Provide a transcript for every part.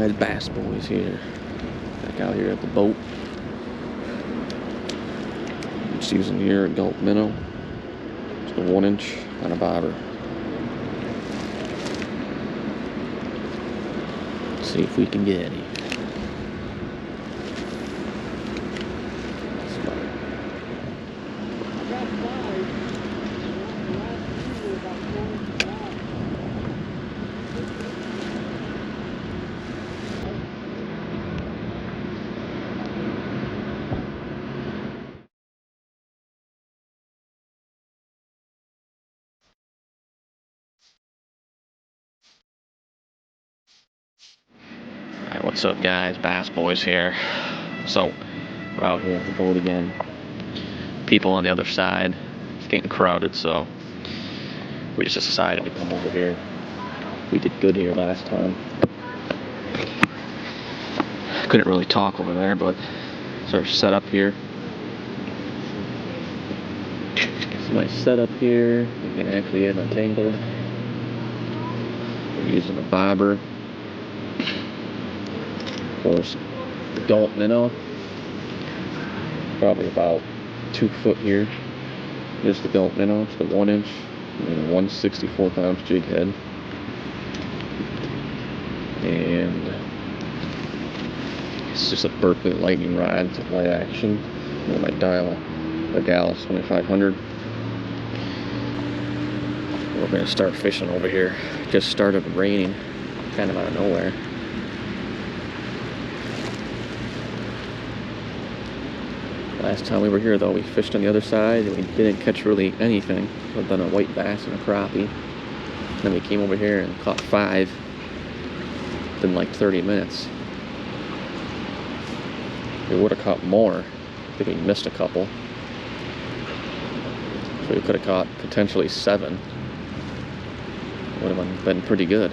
guys, Bass Boys here. Back out here at the boat. Just using here a Gulp Minnow. Just a 1-inch on a bobber. Let's see if we can get any. Alright, what's up guys, Bass Boys here. So, we're out here at the boat again. People on the other side. It's getting crowded, so we just decided to come over here. We did good here last time. Couldn't really talk over there, but it's our setup here. It's my setup here. You can actually get untangled. We're using a bobber. Of course, the Gulp Minnow. Probably about 2 foot here. Just the Gulp Minnow. It's the 1-inch and 164-pound jig head. And it's just a Berkeley lightning rod. It's a light action. With my dial, a Gallus 2500. We're gonna start fishing over here. Just started raining, kind of out of nowhere. Last time we were here though, we fished on the other side and we didn't catch really anything other than a white bass and a crappie. Then we came over here and caught 5 in like 30 minutes. We would have caught more. I think we missed a couple. So we could have caught potentially 7. Would have been pretty good.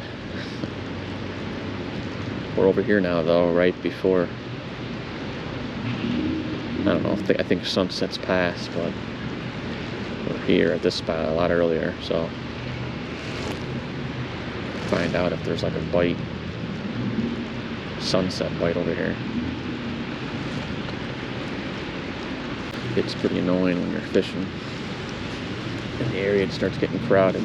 We're over here now though, right before, I don't know, I think sunset's past, but we're here at this spot a lot earlier, so find out if there's like a bite, sunset bite over here. It's pretty annoying when you're fishing in the area. It starts getting crowded.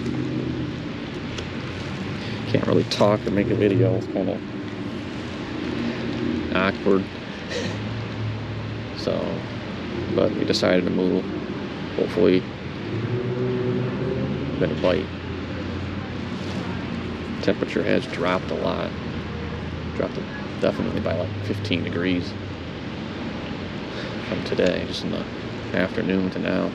Can't really talk or make a video. It's kind of awkward. So, but we decided to move. Hopefully, we're gonna bite. Temperature has dropped a lot. Dropped definitely by like 15 degrees from today, just in the afternoon to now.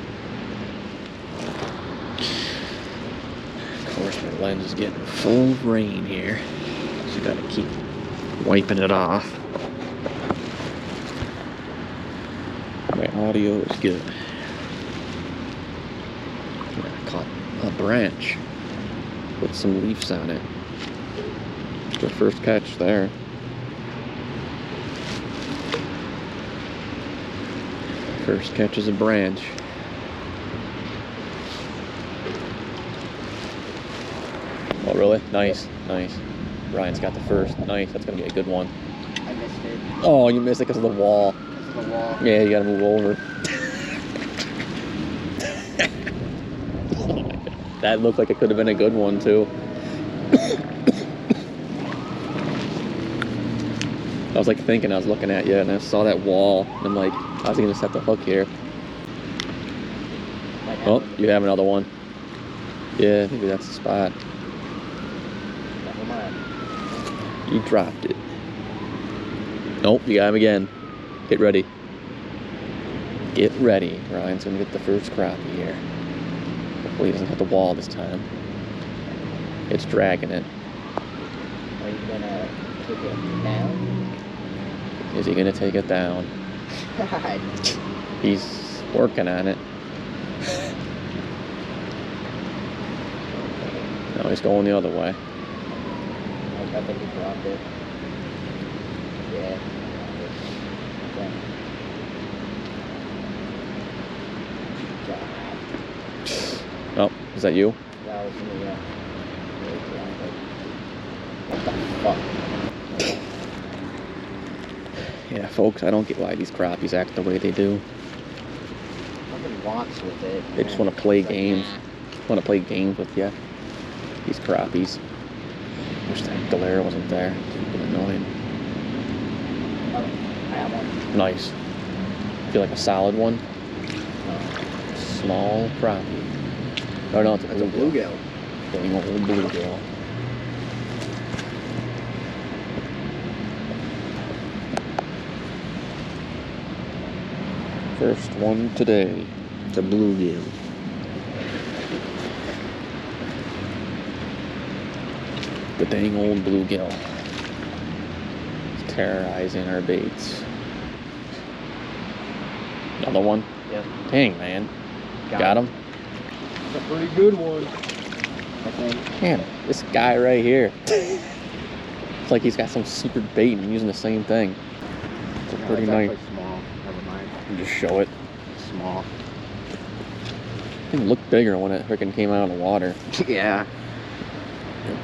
Of course, my lens is getting full rain here, so you gotta keep wiping it off. My audio is good. I caught a branch with some leaves on it. The first catch there. First catch is a branch. Oh really? Nice, nice. Ryan's got the first. Nice, that's gonna be a good one. I missed it. Oh, you missed it because of the wall. Because of the wall. Yeah, you gotta move over. That looked like it could have been a good one too. I was like thinking, I was looking at you and I saw that wall and I'm like, I was gonna set the hook here. Oh, you have another one. Yeah, maybe that's the spot. You dropped it. Nope, you got him again. Get ready. Get ready. Ryan's gonna get the first crappie here. Hopefully he doesn't hit the wall this time. It's dragging it. Are you gonna take it down? Is he gonna take it down? God. He's working on it. No, he's going the other way. I think he dropped it. Yeah. Okay. Oh, is that you? That was me, yeah. What the fuck? Yeah, folks, I don't get why these crappies act the way they do. Nothing wants with it. They just want to play It's like, games. nah. Want to play games with you. These crappies. Wish that glare wasn't there. It's fucking annoying. Oh, I have one. Nice. Feel like a solid one. Small crappie. Oh no, it's a That's a bluegill. bluegill. Dang old bluegill. First one today. It's a bluegill. The dang old bluegill. It's terrorizing our baits. Another one? Yep. Dang, man. Got him? It's a pretty good one, I think. Man, this guy right here. It's like he's got some secret bait and using the same thing. It's a No, pretty it's nice. actually small. Never mind. You just show it. Small. It looked bigger when it freaking came out of the water. Yeah.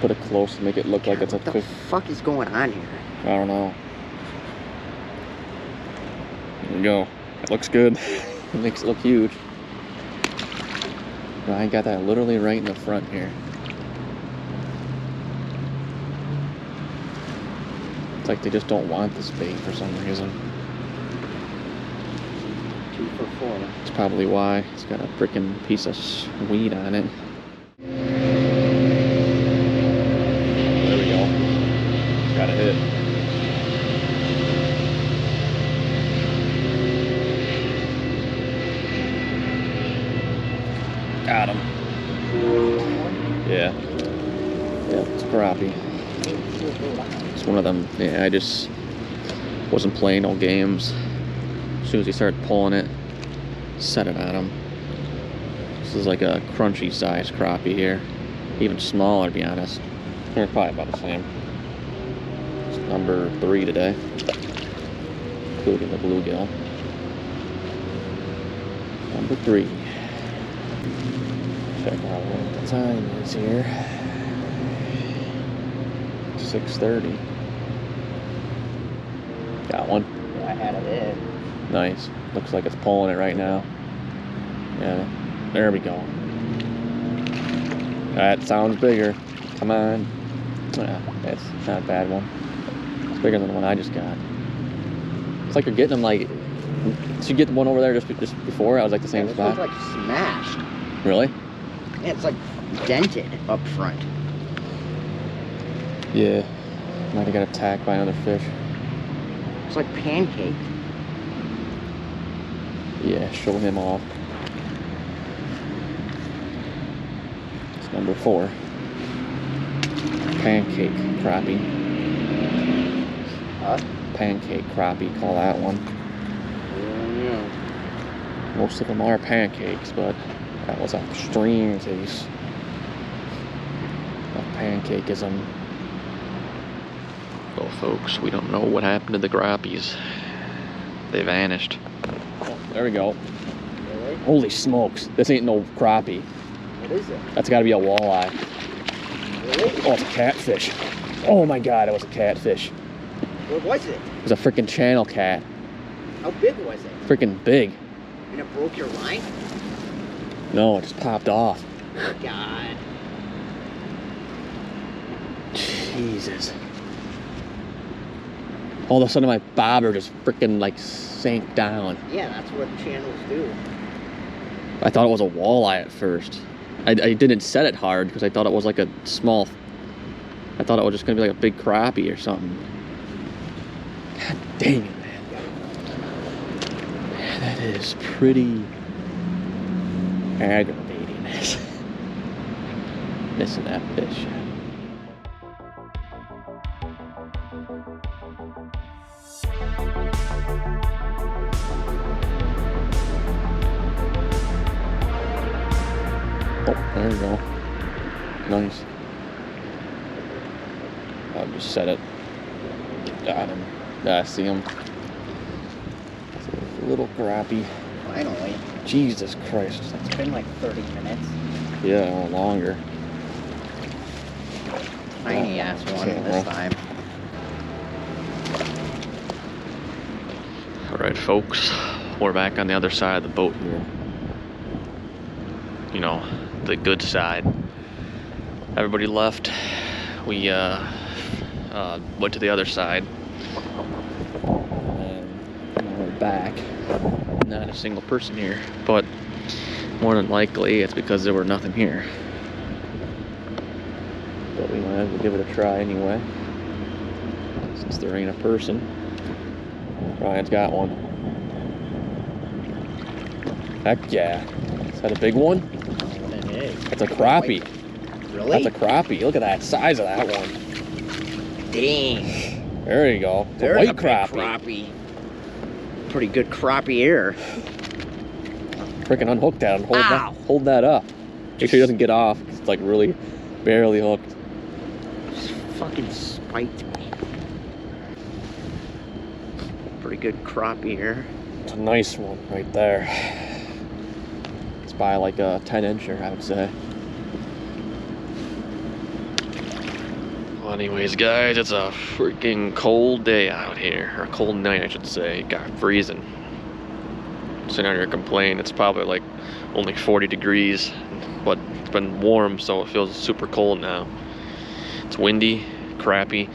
Put it close to make it look like it's a What the fish. fuck is going on here? I don't know. There we go. It looks good. It makes it look huge. I got that literally right in the front here. It's like they just don't want this bait for some reason. 2 for 4. That's probably why. It's got a freaking piece of weed on it. There we go. Got a hit. Got him. Yeah. Yeah, it's a crappie. It's one of them. Yeah, I just wasn't playing no games. As soon as he started pulling it, set it on him. This is like a crunchy size crappie here. Even smaller, to be honest. They're probably about the same. It's number 3 today, including the bluegill. Number 3. Check out what the time is here. 6:30. Got one. Yeah, I had it in. Nice. Looks like it's pulling it right now. Yeah. There we go. That sounds bigger. Come on. Yeah, that's not a bad one. It's bigger than the one I just got. It's like you're getting them like. Did you get the one over there just before? I was like the same This spot. one's like smashed. Really? Yeah, it's like dented up front. Yeah. Might have got attacked by another fish. It's like pancake. Yeah, show him off. It's number 4. Pancake crappie. Huh? Pancake crappie, call that one. Yeah. Most of them are pancakes, but that was an extreme case of pancakeism. Well, folks, we don't know what happened to the crappies. They vanished. Oh, there we go. Really? Holy smokes, this ain't no crappie. What is it? That's gotta be a walleye. Really? Oh, it's a catfish. Oh my god, it was a catfish. What was it? It was a freaking channel cat. How big was it? Freaking big. And it broke your line? No, it just popped off. Oh, God. Jesus. All of a sudden my bobber just freaking like sank down. Yeah, that's what channels do. I thought it was a walleye at first. I didn't set it hard because I thought it was like a small. I thought it was just gonna be like a big crappie or something. God dang it, man. That is pretty aggravating. Missing that fish. Oh, there you go. Nice. I'll just set it. Got him. I see him. It's a little crappie. Finally. Jesus Christ. It's been like 30 minutes. Yeah, or longer. Tiny ass one Yeah, this well. time. Alright folks, we're back on the other side of the boat here. You know, the good side. Everybody left. We went to the other side. And now we're back. Not a single person here, but more than likely it's because there were nothing here. But we might as well give it a try anyway, since there ain't a person. Ryan's got one. Heck yeah. Is that a big one? That's a crappie. Really? That's a crappie. Look at that size of that one. Dang. There you go. It's a There's white big crappie. Pretty good crappie here. Freaking unhook that and hold that up. Make sure he doesn't get off. It's like really barely hooked. Just fucking spiked me. Pretty good crappie here. It's a nice one right there. It's by like a 10-incher, I would say. Well, anyways, guys, it's a freaking cold day out here. Or a cold night, I should say. It got freezing. Sitting out here complaining, it's probably like only 40 degrees, but it's been warm, so it feels super cold now. It's windy, crappy,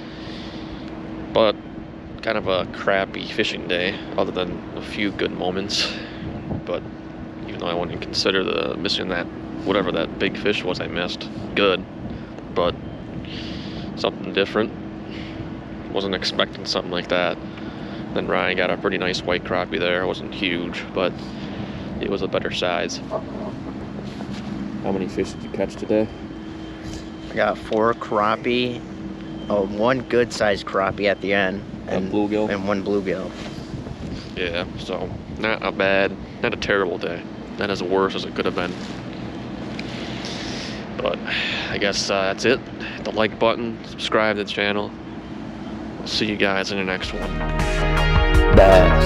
but kind of a crappy fishing day, other than a few good moments. But even though I wouldn't consider the missing that, whatever that big fish was I missed, good, but something different. Wasn't expecting something like that. Then Ryan got a pretty nice white crappie there. It wasn't huge, but it was a better size. How many fish did you catch today? I got 4 crappie, one good sized crappie at the end, and bluegill, and 1 bluegill. Yeah, so not a terrible day. Not as worse as it could have been. But I guess that's it. Hit the like button, subscribe to the channel. I'll see you guys in the next one. Bye.